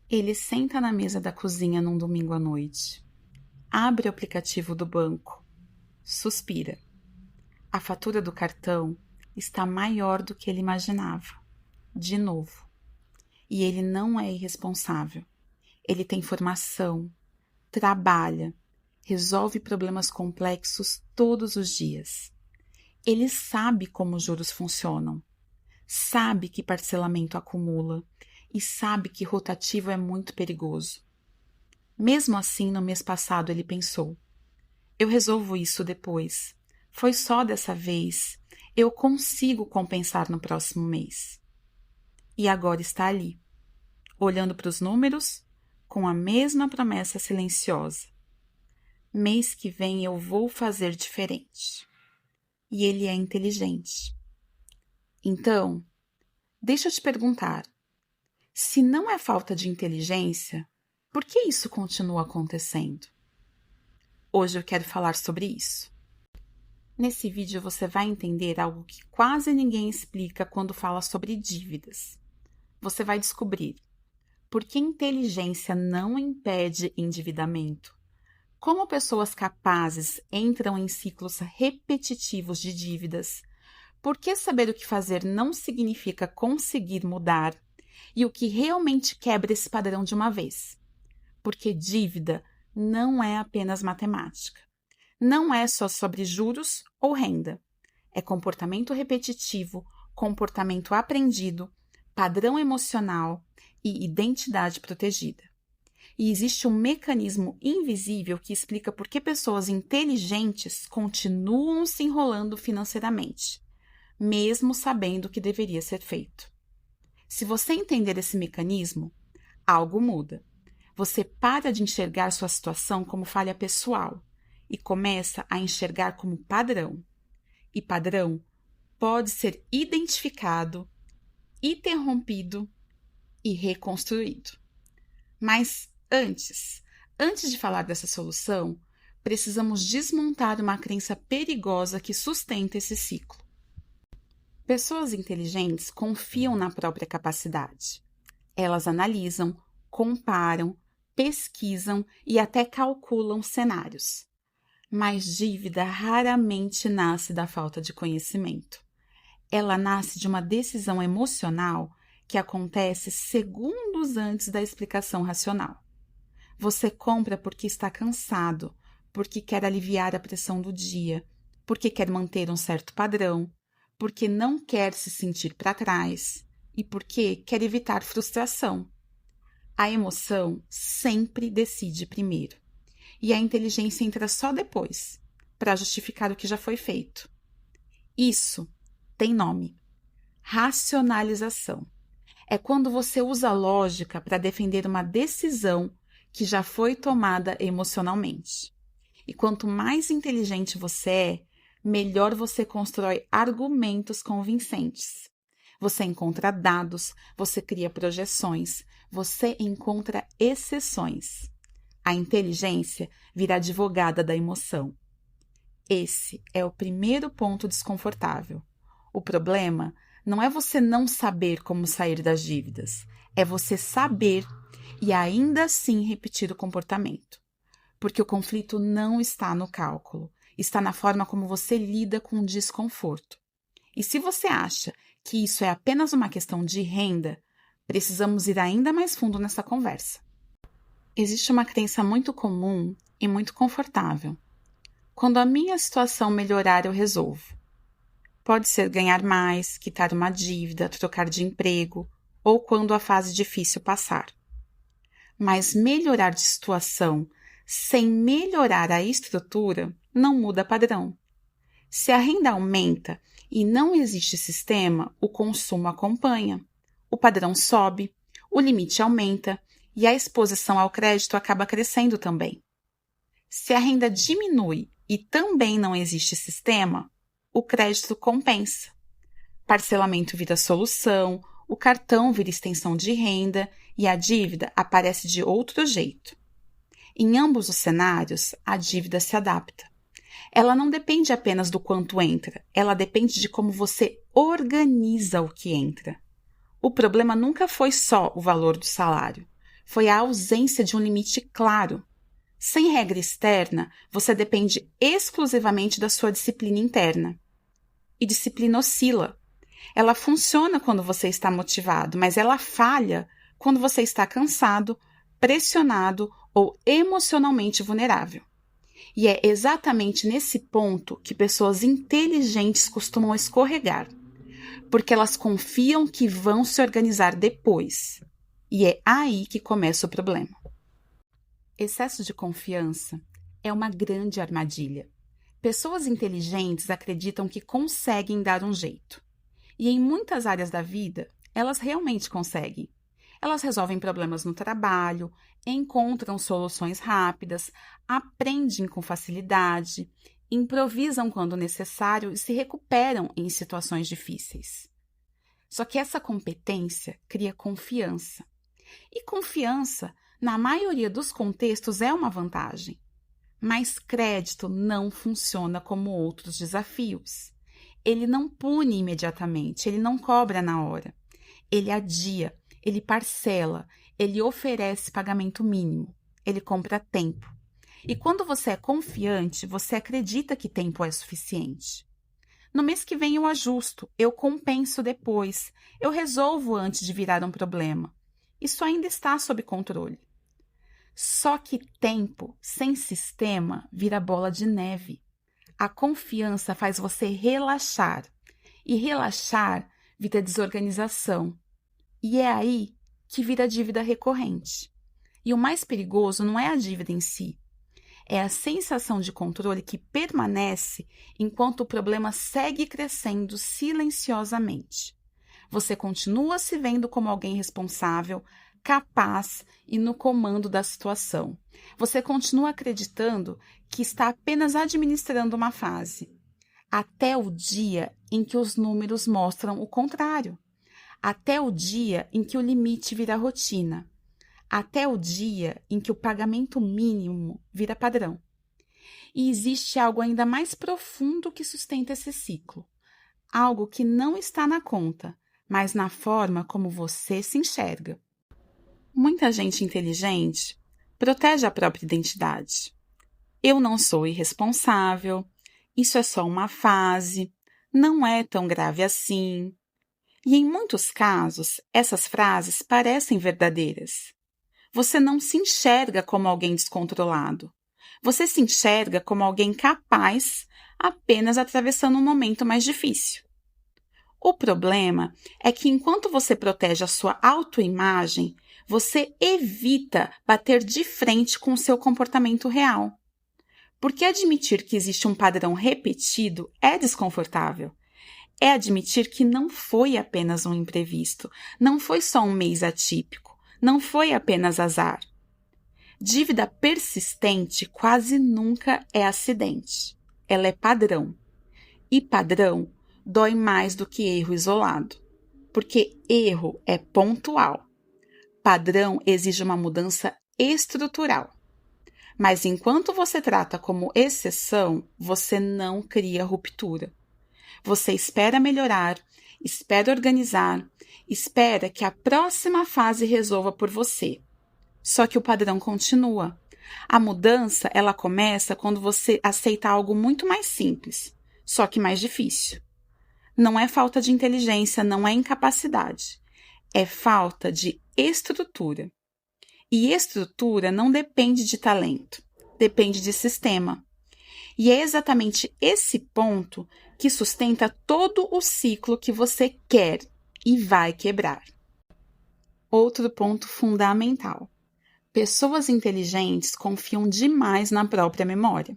Ele senta na mesa da cozinha num domingo à noite. Abre o aplicativo do banco. Suspira. A fatura do cartão está maior do que ele imaginava. De novo. E ele não é irresponsável. Ele tem formação, trabalha, resolve problemas complexos todos os dias. Ele sabe como os juros funcionam, sabe que parcelamento acumula e sabe que rotativo é muito perigoso. Mesmo assim, no mês passado ele pensou: eu resolvo isso depois. Foi só dessa vez. Eu consigo compensar no próximo mês. E agora está ali, olhando para os números, com a mesma promessa silenciosa. Mês que vem eu vou fazer diferente. E ele é inteligente. Então, deixa eu te perguntar, se não é falta de inteligência, por que isso continua acontecendo? Hoje eu quero falar sobre isso. Nesse vídeo você vai entender algo que quase ninguém explica quando fala sobre dívidas. Você vai descobrir por que inteligência não impede endividamento, como pessoas capazes entram em ciclos repetitivos de dívidas, por que saber o que fazer não significa conseguir mudar e o que realmente quebra esse padrão de uma vez. Porque dívida não é apenas matemática. Não é só sobre juros ou renda. É comportamento repetitivo, comportamento aprendido, padrão emocional e identidade protegida. E existe um mecanismo invisível que explica por que pessoas inteligentes continuam se enrolando financeiramente, mesmo sabendo o que deveria ser feito. Se você entender esse mecanismo, algo muda. Você para de enxergar sua situação como falha pessoal e começa a enxergar como padrão. E padrão pode ser identificado, interrompido e reconstruído. Mas antes de falar dessa solução, precisamos desmontar uma crença perigosa que sustenta esse ciclo. Pessoas inteligentes confiam na própria capacidade. Elas analisam, comparam, pesquisam e até calculam cenários. Mas dívida raramente nasce da falta de conhecimento. Ela nasce de uma decisão emocional que acontece segundos antes da explicação racional. Você compra porque está cansado, porque quer aliviar a pressão do dia, porque quer manter um certo padrão, porque não quer se sentir para trás e porque quer evitar frustração. A emoção sempre decide primeiro e a inteligência entra só depois, para justificar o que já foi feito. Isso tem nome: racionalização. É quando você usa a lógica para defender uma decisão que já foi tomada emocionalmente. E quanto mais inteligente você é, melhor você constrói argumentos convincentes. Você encontra dados, você cria projeções, você encontra exceções. A inteligência vira advogada da emoção. Esse é o primeiro ponto desconfortável. O problema não é você não saber como sair das dívidas, é você saber e ainda assim repetir o comportamento. Porque o conflito não está no cálculo, está na forma como você lida com o desconforto. E se você acha que isso é apenas uma questão de renda, precisamos ir ainda mais fundo nessa conversa. Existe uma crença muito comum e muito confortável. Quando a minha situação melhorar, eu resolvo. Pode ser ganhar mais, quitar uma dívida, trocar de emprego ou quando a fase difícil passar. Mas melhorar de situação sem melhorar a estrutura não muda padrão. Se a renda aumenta e não existe sistema, o consumo acompanha, o padrão sobe, o limite aumenta e a exposição ao crédito acaba crescendo também. Se a renda diminui e também não existe sistema, o crédito compensa. Parcelamento vira solução, o cartão vira extensão de renda e a dívida aparece de outro jeito. Em ambos os cenários, a dívida se adapta. Ela não depende apenas do quanto entra, ela depende de como você organiza o que entra. O problema nunca foi só o valor do salário, foi a ausência de um limite claro. Sem regra externa, você depende exclusivamente da sua disciplina interna. E disciplina oscila. Ela funciona quando você está motivado, mas ela falha quando você está cansado, pressionado ou emocionalmente vulnerável. E é exatamente nesse ponto que pessoas inteligentes costumam escorregar, porque elas confiam que vão se organizar depois. E é aí que começa o problema. Excesso de confiança é uma grande armadilha. Pessoas inteligentes acreditam que conseguem dar um jeito. E em muitas áreas da vida, elas realmente conseguem. Elas resolvem problemas no trabalho, encontram soluções rápidas, aprendem com facilidade, improvisam quando necessário e se recuperam em situações difíceis. Só que essa competência cria confiança. E confiança, na maioria dos contextos, é uma vantagem. Mas crédito não funciona como outros desafios. Ele não pune imediatamente, ele não cobra na hora. Ele adia, ele parcela, ele oferece pagamento mínimo, ele compra tempo. E quando você é confiante, você acredita que tempo é suficiente. No mês que vem eu ajusto, eu compenso depois, eu resolvo antes de virar um problema. Isso ainda está sob controle. Só que tempo sem sistema vira bola de neve. A confiança faz você relaxar. E relaxar vira desorganização. E é aí que vira dívida recorrente. E o mais perigoso não é a dívida em si. É a sensação de controle que permanece enquanto o problema segue crescendo silenciosamente. Você continua se vendo como alguém responsável, capaz e no comando da situação. Você continua acreditando que está apenas administrando uma fase, até o dia em que os números mostram o contrário, até o dia em que o limite vira rotina, até o dia em que o pagamento mínimo vira padrão. E existe algo ainda mais profundo que sustenta esse ciclo, algo que não está na conta, mas na forma como você se enxerga. Muita gente inteligente protege a própria identidade. Eu não sou irresponsável, isso é só uma fase, não é tão grave assim. E em muitos casos, essas frases parecem verdadeiras. Você não se enxerga como alguém descontrolado. Você se enxerga como alguém capaz, apenas atravessando um momento mais difícil. O problema é que enquanto você protege a sua autoimagem, você evita bater de frente com o seu comportamento real. Porque admitir que existe um padrão repetido é desconfortável. É admitir que não foi apenas um imprevisto, não foi só um mês atípico, não foi apenas azar. Dívida persistente quase nunca é acidente. Ela é padrão. E padrão dói mais do que erro isolado, porque erro é pontual. Padrão exige uma mudança estrutural. Mas enquanto você trata como exceção, você não cria ruptura. Você espera melhorar, espera organizar, espera que a próxima fase resolva por você. Só que o padrão continua. A mudança, ela começa quando você aceita algo muito mais simples, só que mais difícil. Não é falta de inteligência, não é incapacidade. É falta de estrutura. E estrutura não depende de talento, depende de sistema. E é exatamente esse ponto que sustenta todo o ciclo que você quer e vai quebrar. Outro ponto fundamental. Pessoas inteligentes confiam demais na própria memória.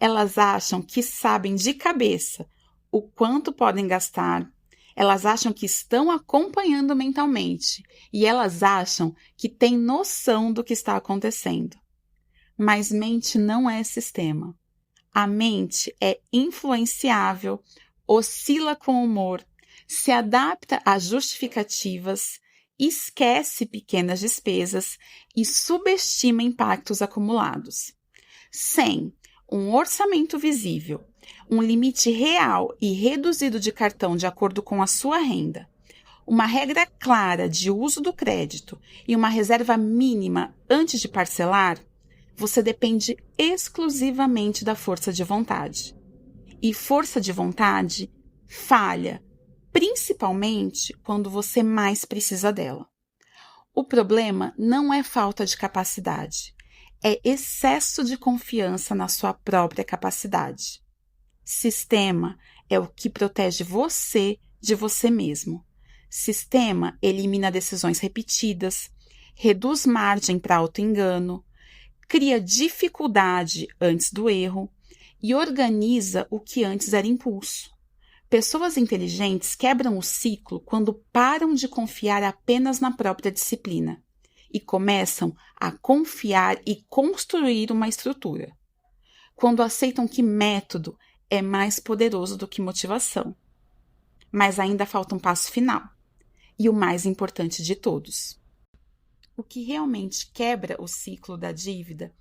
Elas acham que sabem de cabeça o quanto podem gastar, elas acham que estão acompanhando mentalmente e elas acham que têm noção do que está acontecendo. Mas mente não é sistema. A mente é influenciável, oscila com humor, se adapta a justificativas, esquece pequenas despesas e subestima impactos acumulados. Sem um orçamento visível, um limite real e reduzido de cartão de acordo com a sua renda, Uma regra clara de uso do crédito e uma reserva mínima antes de parcelar, você depende exclusivamente da força de vontade. E força de vontade falha, principalmente quando você mais precisa dela. O problema não é falta de capacidade, é excesso de confiança na sua própria capacidade. Sistema é o que protege você de você mesmo. Sistema elimina decisões repetidas, reduz margem para auto-engano, cria dificuldade antes do erro e organiza o que antes era impulso. Pessoas inteligentes quebram o ciclo quando param de confiar apenas na própria disciplina e começam a confiar e construir uma estrutura. Quando aceitam que método é mais poderoso do que motivação. Mas ainda falta um passo final, e o mais importante de todos. O que realmente quebra o ciclo da dívida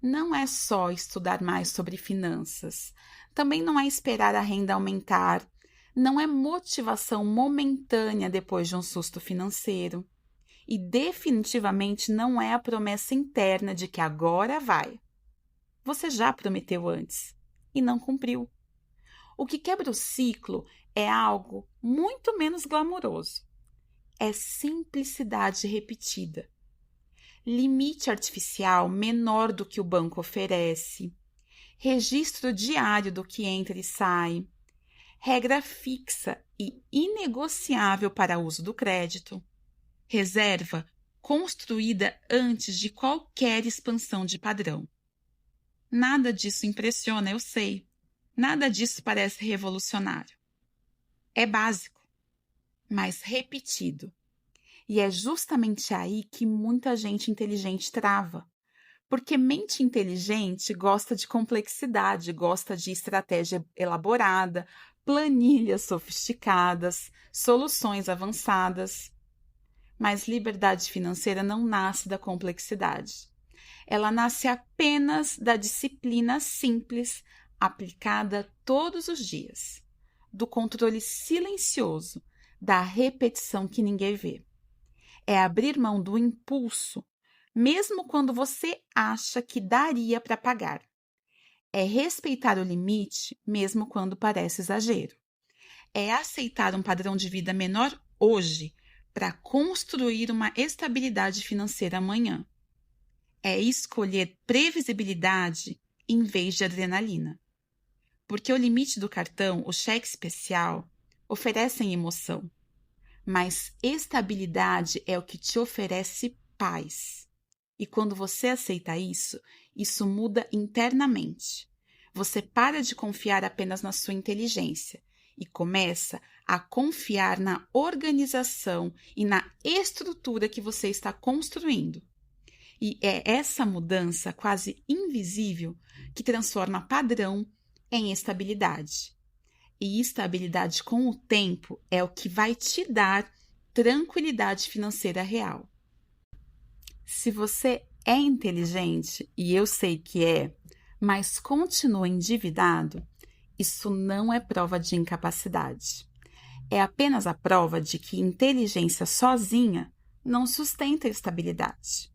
não é só estudar mais sobre finanças, também não é esperar a renda aumentar, não é motivação momentânea depois de um susto financeiro, e definitivamente não é a promessa interna de que agora vai. Você já prometeu antes e não cumpriu. O que quebra o ciclo é algo muito menos glamouroso. É simplicidade repetida. Limite artificial menor do que o banco oferece. Registro diário do que entra e sai. Regra fixa e inegociável para uso do crédito. Reserva construída antes de qualquer expansão de padrão. Nada disso impressiona, eu sei. Nada disso parece revolucionário. É básico, mas repetido. E é justamente aí que muita gente inteligente trava. Porque mente inteligente gosta de complexidade, gosta de estratégia elaborada, planilhas sofisticadas, soluções avançadas. Mas liberdade financeira não nasce da complexidade. Ela nasce apenas da disciplina simples, aplicada todos os dias, do controle silencioso, da repetição que ninguém vê. É abrir mão do impulso, mesmo quando você acha que daria para pagar. É respeitar o limite, mesmo quando parece exagero. É aceitar um padrão de vida menor hoje para construir uma estabilidade financeira amanhã. É escolher previsibilidade em vez de adrenalina. Porque o limite do cartão, o cheque especial, oferecem emoção, mas estabilidade é o que te oferece paz. E quando você aceita isso, isso muda internamente. Você para de confiar apenas na sua inteligência e começa a confiar na organização e na estrutura que você está construindo. E é essa mudança quase invisível que transforma padrão em estabilidade. E estabilidade com o tempo é o que vai te dar tranquilidade financeira real. Se você é inteligente, e eu sei que é, mas continua endividado, isso não é prova de incapacidade. É apenas a prova de que inteligência sozinha não sustenta estabilidade.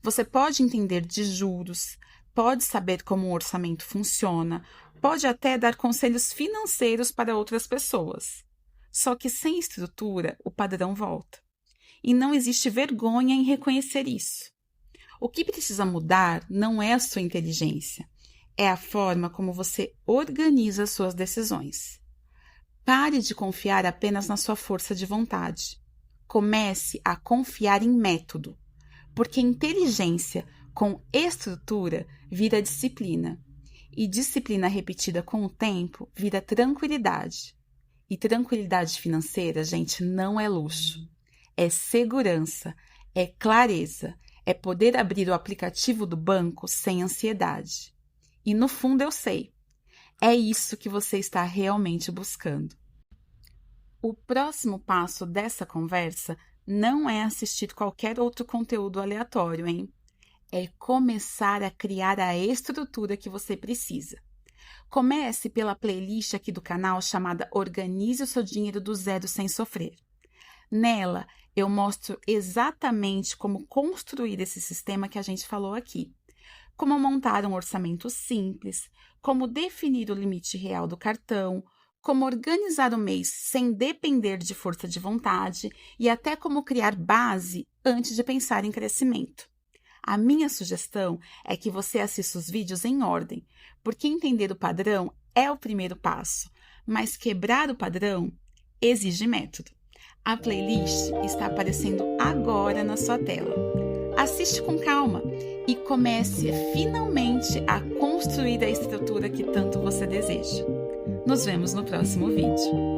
Você pode entender de juros, pode saber como um orçamento funciona, pode até dar conselhos financeiros para outras pessoas. Só que sem estrutura, o padrão volta. E não existe vergonha em reconhecer isso. O que precisa mudar não é a sua inteligência, é a forma como você organiza suas decisões. Pare de confiar apenas na sua força de vontade. Comece a confiar em método, porque inteligência com estrutura vira disciplina, e disciplina repetida com o tempo vira tranquilidade. E tranquilidade financeira, gente, não é luxo. É segurança, é clareza, é poder abrir o aplicativo do banco sem ansiedade. E no fundo eu sei, é isso que você está realmente buscando. O próximo passo dessa conversa não é assistir qualquer outro conteúdo aleatório, hein? É começar a criar a estrutura que você precisa. Comece pela playlist aqui do canal chamada Organize o seu dinheiro do zero sem sofrer. Nela, eu mostro exatamente como construir esse sistema que a gente falou aqui. Como montar um orçamento simples, como definir o limite real do cartão, como organizar o mês sem depender de força de vontade e até como criar base antes de pensar em crescimento. A minha sugestão é que você assista os vídeos em ordem, porque entender o padrão é o primeiro passo, mas quebrar o padrão exige método. A playlist está aparecendo agora na sua tela. Assiste com calma e comece finalmente a construir a estrutura que tanto você deseja. Nos vemos no próximo vídeo.